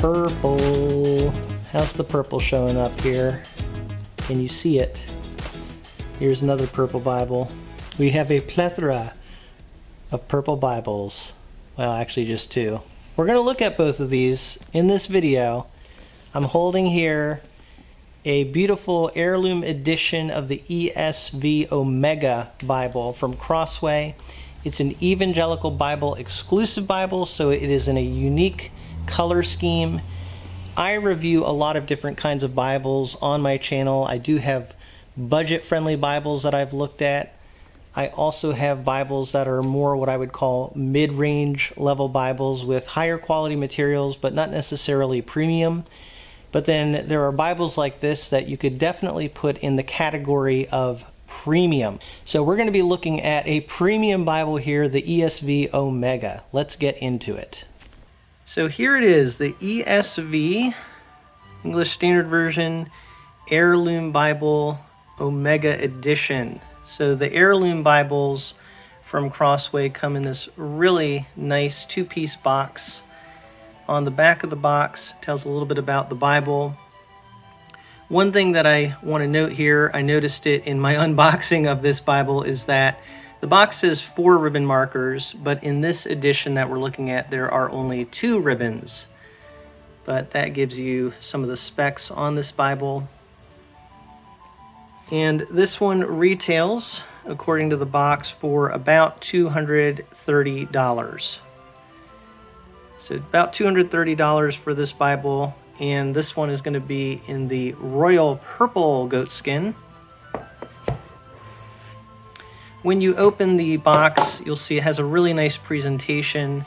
purple. How's the purple showing up here? Can you see it? Here's another purple Bible. We have a plethora of purple Bibles. Well, actually just two. We're going to look at both of these in this video. I'm holding here a beautiful heirloom edition of the ESV Omega Bible from Crossway. It's an Evangelical Bible exclusive Bible, so it is in a unique color scheme. I review a lot of different kinds of Bibles on my channel. I do have budget-friendly Bibles that I've looked at. I also have Bibles that are more what I would call mid-range level Bibles with higher quality materials, but not necessarily premium. But then there are Bibles like this that you could definitely put in the category of premium. So we're going to be looking at a premium Bible here, the ESV Omega. Let's get into it. So here it is, the ESV, English Standard Version, Heirloom Bible Omega Edition. So the Heirloom Bibles from Crossway come in this really nice two-piece box. On the back of the box, it tells a little bit about the Bible. One thing that I want to note here, I noticed it in my unboxing of this Bible, is that the box says 4 ribbon markers, but in this edition that we're looking at, there are only 2 ribbons. But that gives you some of the specs on this Bible. And this one retails, according to the box, for about $230. So about $230 for this Bible, and this one is going to be in the royal purple goatskin. When you open the box, you'll see it has a really nice presentation.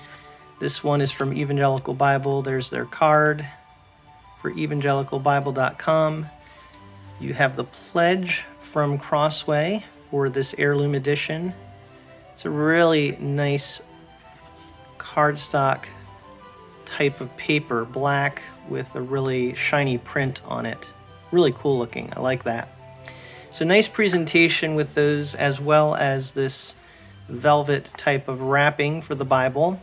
This one is from Evangelical Bible. There's their card for evangelicalbible.com. You have the pledge from Crossway for this heirloom edition. It's a really nice cardstock type of paper, black with a really shiny print on it. Really cool looking. I like that. So nice presentation with those, as well as this velvet type of wrapping for the Bible.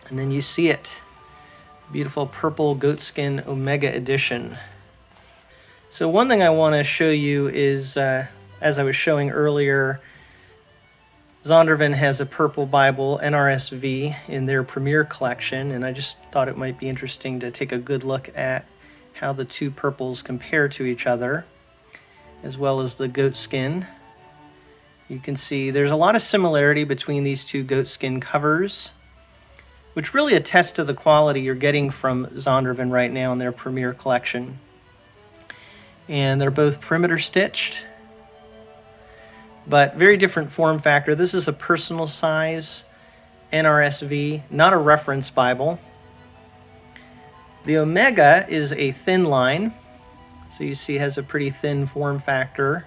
And then you see it. Beautiful purple goatskin Omega edition. So one thing I want to show you is, as I was showing earlier, Zondervan has a purple Bible, NRSV, in their Premier collection, and I just thought it might be interesting to take a good look at how the two purples compare to each other, as well as the goatskin. You can see there's a lot of similarity between these two goatskin covers, which really attests to the quality you're getting from Zondervan right now in their Premier collection. And they're both perimeter stitched, but very different form factor. This is a personal size NRSV, not a reference Bible. The Omega is a thin line, so you see it has a pretty thin form factor.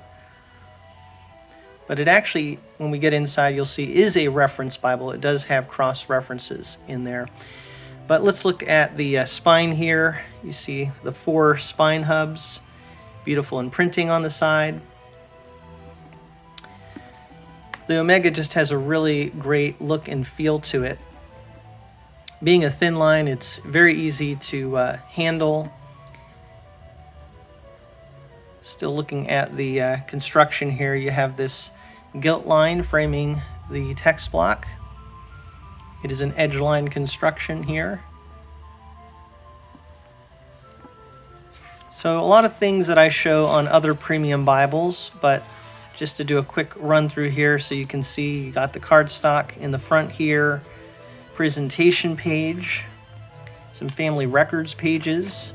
But it actually, when we get inside, you'll see is a reference Bible. It does have cross references in there. But let's look at the spine here. You see the 4 spine hubs. Beautiful imprinting on the side. The Omega just has a really great look and feel to it. Being a thin line, it's very easy to handle. Still looking at the construction here, you have this gilt line framing the text block. It is an edge line construction here. So a lot of things that I show on other premium Bibles, but just to do a quick run through here so you can see, you got the cardstock in the front here, presentation page, some family records pages,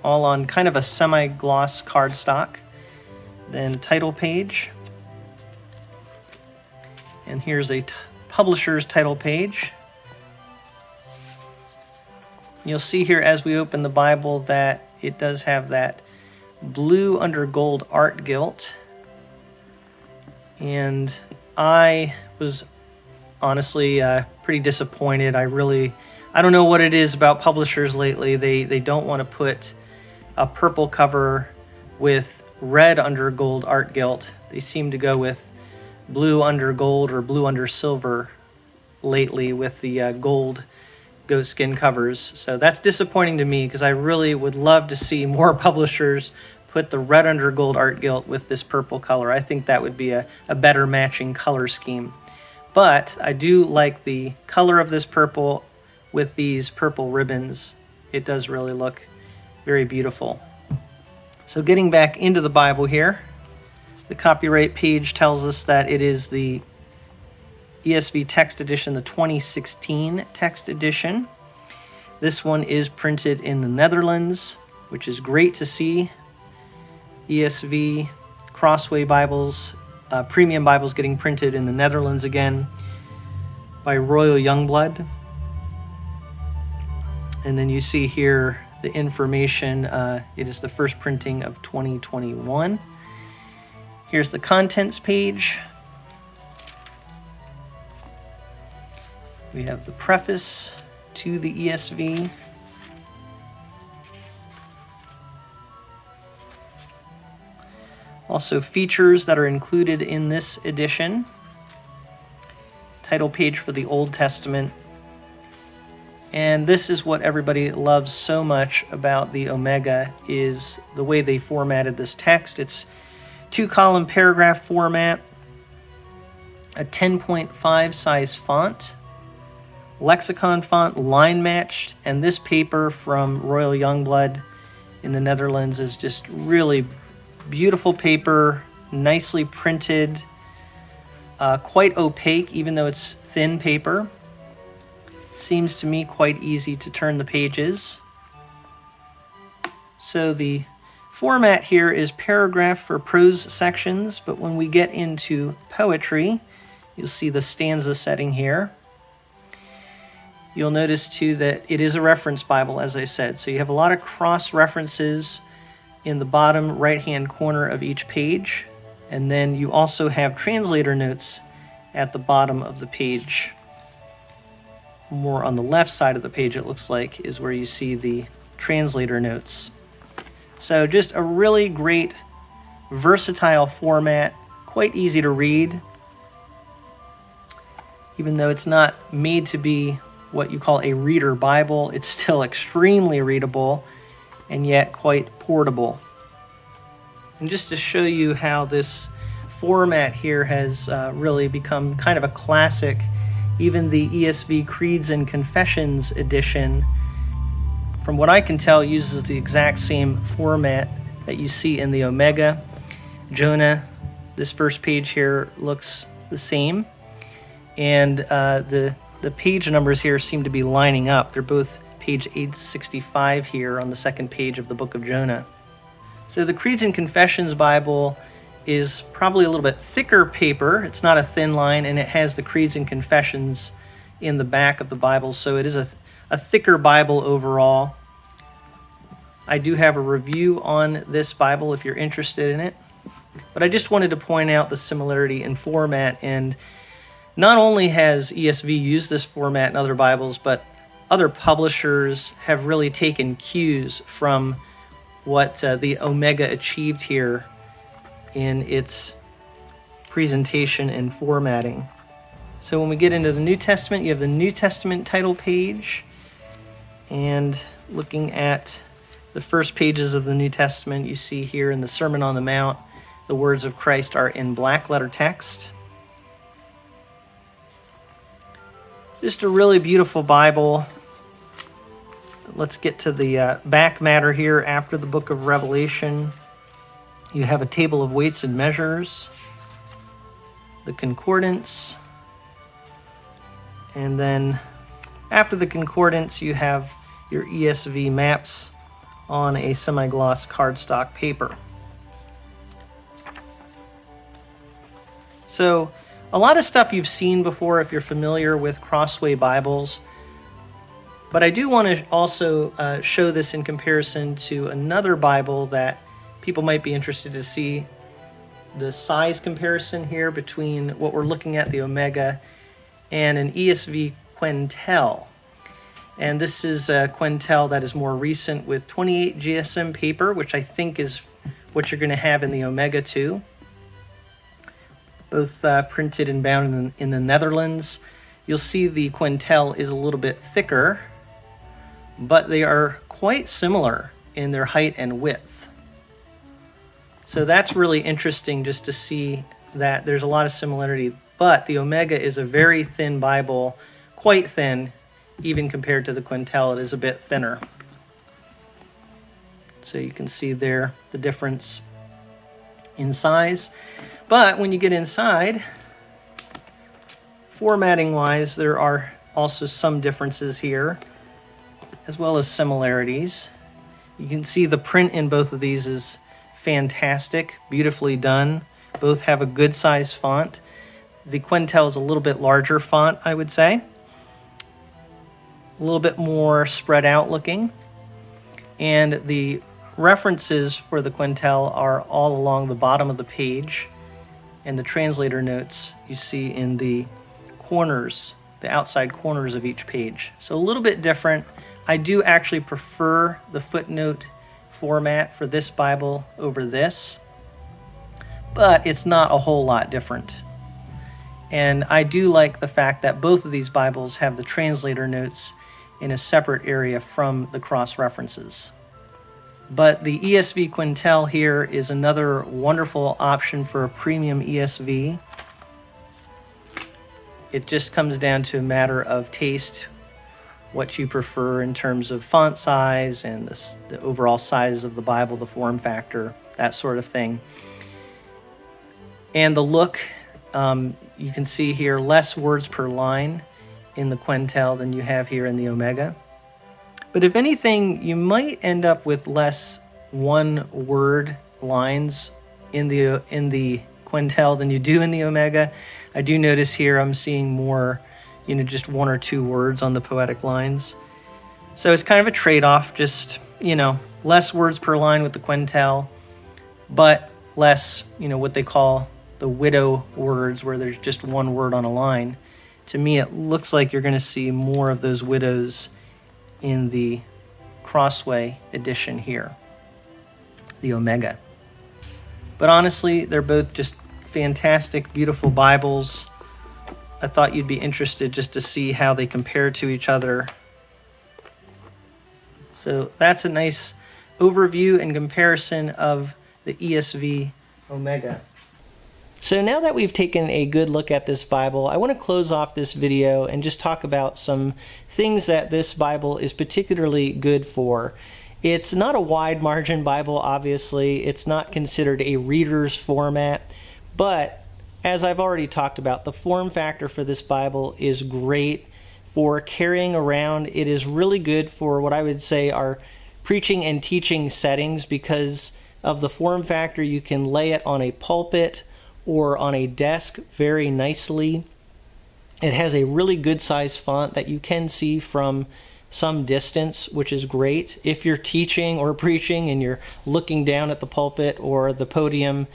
all on kind of a semi-gloss cardstock, then title page, and here's a publisher's title page. You'll see here as we open the Bible that it does have that blue under gold art gilt. And I was honestly pretty disappointed. I don't know what it is about publishers lately. They don't want to put a purple cover with red under gold art gilt. They seem to go with blue under gold or blue under silver lately with the gold goat skin covers. So that's disappointing to me because I really would love to see more publishers put the red under gold art gilt with this purple color. I think that would be a better matching color scheme. But I do like the color of this purple with these purple ribbons. It does really look very beautiful. So getting back into the Bible here, the copyright page tells us that it is the ESV text edition, the 2016 text edition. This one is printed in the Netherlands, which is great to see. ESV Crossway Bibles, premium Bibles getting printed in the Netherlands again by Royal Jongbloed. And then you see here the information. It is the first printing of 2021. Here's the contents page. We have the preface to the ESV. Also features that are included in this edition. Title page for the Old Testament. And this is what everybody loves so much about the Omega, is the way they formatted this text. It's 2-column paragraph format, a 10.5 size font, lexicon font, line matched, and this paper from Royal Jongbloed in the Netherlands is just really beautiful paper, nicely printed, quite opaque even though it's thin paper. Seems to me quite easy to turn the pages. So the format here is paragraph for prose sections, but when we get into poetry, you'll see the stanza setting here. You'll notice too that it is a reference Bible, as I said. So you have a lot of cross references in the bottom right-hand corner of each page. And then you also have translator notes at the bottom of the page. More on the left side of the page, it looks like, is where you see the translator notes. So just a really great, versatile format, quite easy to read. Even though it's not made to be what you call a reader Bible, it's still extremely readable and yet quite portable. And just to show you how this format here has really become kind of a classic, even the ESV Creeds and Confessions edition, from what I can tell, uses the exact same format that you see in the Omega. Jonah, this first page here, looks the same. And the page numbers here seem to be lining up. They're both page 865 here on the second page of the book of Jonah. So the Creeds and Confessions Bible is probably a little bit thicker paper. It's not a thin line, and it has the Creeds and Confessions in the back of the Bible, so it is a thicker Bible overall. I do have a review on this Bible if you're interested in it, but I just wanted to point out the similarity in format. And not only has ESV used this format in other Bibles, but other publishers have really taken cues from what the Omega achieved here in its presentation and formatting. So when we get into the New Testament, you have the New Testament title page. And looking at the first pages of the New Testament, you see here in the Sermon on the Mount, the words of Christ are in black letter text. Just a really beautiful Bible. Let's get to the back matter here. After the book of Revelation, you have a table of weights and measures, the concordance, and then after the concordance, you have your ESV maps on a semi-gloss cardstock paper. So a lot of stuff you've seen before if you're familiar with Crossway Bibles, but I do want to also show this in comparison to another Bible that people might be interested to see. The size comparison here between what we're looking at, the Omega, and an ESV Quentel. And this is a Quentel that is more recent with 28 GSM paper, which I think is what you're going to have in the Omega too. Both printed and bound in the Netherlands. You'll see the Quentel is a little bit thicker but they are quite similar in their height and width. So that's really interesting just to see that there's a lot of similarity, but the Omega is a very thin Bible, quite thin, even compared to the Quintel. It is a bit thinner. So you can see there the difference in size. But when you get inside, formatting wise, there are also some differences here, as well as similarities. You can see the print in both of these is fantastic, beautifully done. Both have a good size font. The Quintel is a little bit larger font, I would say. A little bit more spread out looking. And the references for the Quintel are all along the bottom of the page. And the translator notes you see in the corners, the outside corners of each page. So a little bit different. I do actually prefer the footnote format for this Bible over this, but it's not a whole lot different. And I do like the fact that both of these Bibles have the translator notes in a separate area from the cross references. But the ESV Quintel here is another wonderful option for a premium ESV. It just comes down to a matter of taste, what you prefer in terms of font size and the overall size of the Bible, the form factor, that sort of thing. And the look, you can see here less words per line in the Quintel than you have here in the Omega. But if anything, you might end up with less one-word lines in the Quintel than you do in the Omega. I do notice here I'm seeing more, just one or two words on the poetic lines. So it's kind of a trade-off, just, less words per line with the Quintel, but less, what they call the widow words, where there's just one word on a line. To me, it looks like you're going to see more of those widows in the Crossway edition here, the Omega. But honestly, they're both just fantastic, beautiful Bibles. I thought you'd be interested just to see how they compare to each other. So that's a nice overview and comparison of the ESV Omega. So now that we've taken a good look at this Bible, I want to close off this video and just talk about some things that this Bible is particularly good for. It's not a wide margin Bible, obviously. It's not considered a reader's format, but as I've already talked about, the form factor for this Bible is great for carrying around. It is really good for what I would say are preaching and teaching settings because of the form factor. You can lay it on a pulpit or on a desk very nicely. It has a really good size font that you can see from some distance, which is great. If you're teaching or preaching and you're looking down at the pulpit or the podium,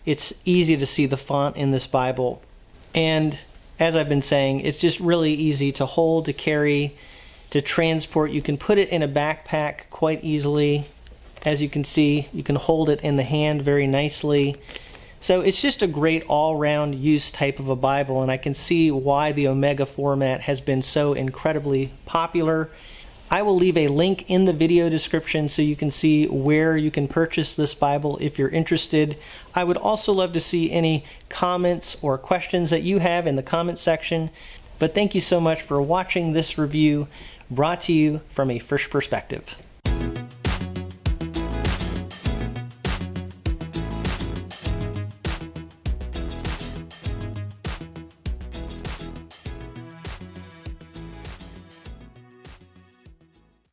it's easy to see the font in this Bible. And as I've been saying, it's just really easy to hold, to carry, to transport. You can put it in a backpack quite easily. As you can see, you can hold it in the hand very nicely. So it's just a great all-round use type of a Bible, and I can see why the Omega format has been so incredibly popular. I will leave a link in the video description so you can see where you can purchase this Bible if you're interested. I would also love to see any comments or questions that you have in the comment section. But thank you so much for watching this review brought to you from a Frisch perspective.